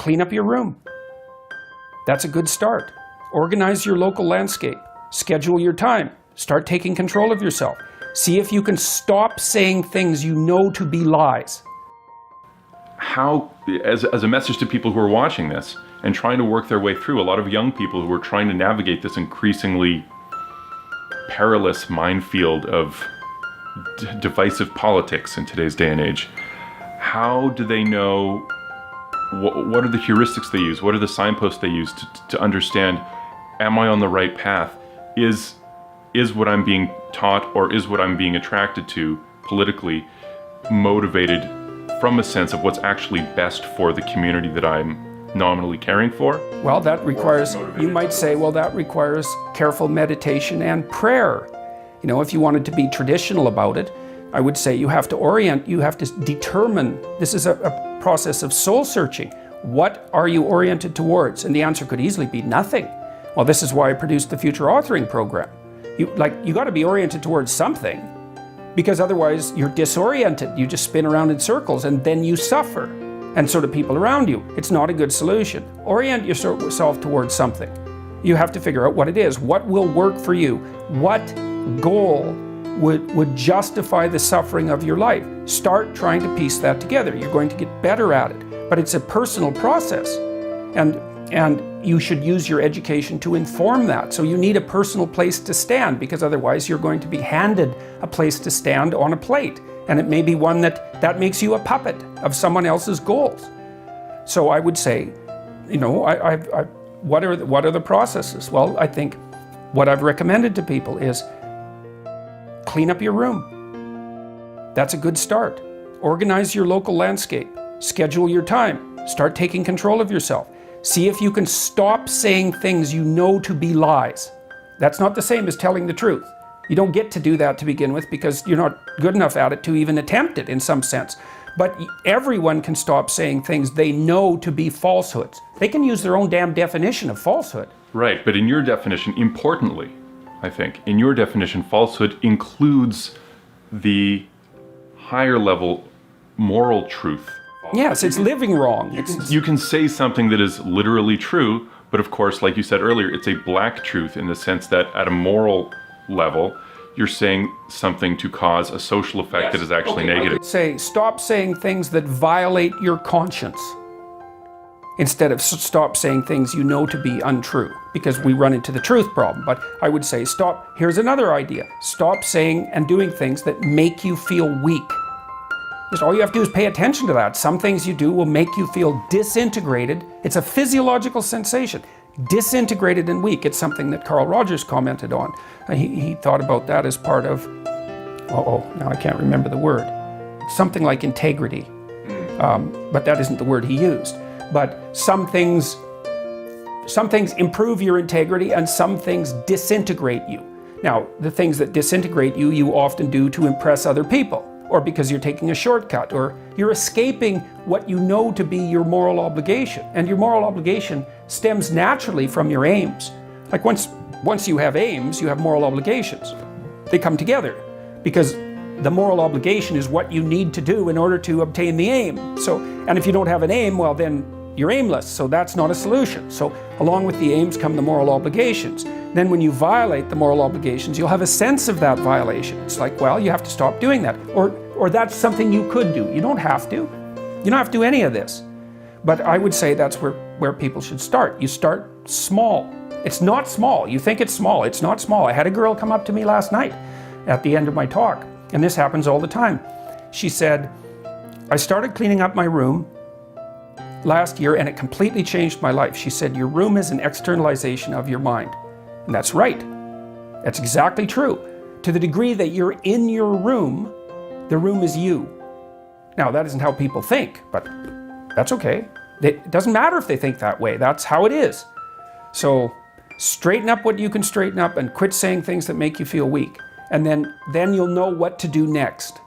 Clean up your room. That's a good start. Organize your local landscape. Schedule your time. Start taking control of yourself. See if you can stop saying things you know to be lies. How, as a message to people who are watching this and trying to work their way through, a lot of young people who are trying to navigate this increasingly perilous minefield of divisive politics in today's day and age, how do they know, what are the heuristics they use? What are the signposts they use to understand, am I on the right path? Is what I'm being taught or is what I'm being attracted to politically motivated from a sense of what's actually best for the community that I'm nominally caring for? Well, that requires, you might say, well, that requires careful meditation and prayer. You know, if you wanted to be traditional about it, I would say you have to orient, you have to determine, this is a process of soul searching. What are you oriented towards? And the answer could easily be nothing. Well, this is why I produced the Future Authoring Program. You got to be oriented towards something, because otherwise you're disoriented. You just spin around in circles and then you suffer. And so do people around you. It's not a good solution. Orient yourself towards something. You have to figure out what it is. What will work for you? What goal would justify the suffering of your life? Start trying to piece that together. You're going to get better at it. But it's a personal process. And you should use your education to inform that. So you need a personal place to stand, because otherwise you're going to be handed a place to stand on a plate. And it may be one that makes you a puppet of someone else's goals. So I would say, you know, what are the processes? Well, I think what I've recommended to people is clean up your room. That's a good start. Organize your local landscape. Schedule your time. Start taking control of yourself. See if you can stop saying things you know to be lies. That's not the same as telling the truth. You don't get to do that to begin with because you're not good enough at it to even attempt it in some sense. But everyone can stop saying things they know to be falsehoods. They can use their own damn definition of falsehood. Right, but in your definition, importantly, I think, in your definition, falsehood includes the higher level moral truth. Yes, it's living wrong. You can say something that is literally true, but of course, like you said earlier, it's a black truth in the sense that at a moral level, you're saying something to cause a social effect that is actually negative. I would say, stop saying things that violate your conscience instead of stop saying things you know to be untrue, because we run into the truth problem. But I would say stop, here's another idea, stop saying and doing things that make you feel weak. Just all you have to do is pay attention to that. Some things you do will make you feel disintegrated. It's a physiological sensation. Disintegrated and weak. It's something that Carl Rogers commented on. He thought about that as part of, now I can't remember the word. Something like integrity. But that isn't the word he used. But some things improve your integrity and some things disintegrate you. Now, the things that disintegrate you, you often do to impress other people, or because you're taking a shortcut, or you're escaping what you know to be your moral obligation. And your moral obligation stems naturally from your aims. Like once you have aims, you have moral obligations. They come together because the moral obligation is what you need to do in order to obtain the aim. So, and if you don't have an aim, well then you're aimless, so that's not a solution. So along with the aims come the moral obligations. Then when you violate the moral obligations, you'll have a sense of that violation. It's like, well, you have to stop doing that. Or that's something you could do. You don't have to. You don't have to do any of this. But I would say that's where people should start. You start small. It's not small. You think it's small. It's not small. I had a girl come up to me last night at the end of my talk, and this happens all the time. She said, I started cleaning up my room last year and it completely changed my life. She said, your room is an externalization of your mind. And that's right. That's exactly true. To the degree that you're in your room, the room is you. Now, that isn't how people think, but that's okay. It doesn't matter if they think that way. That's how it is. So straighten up what you can straighten up and quit saying things that make you feel weak. And then you'll know what to do next.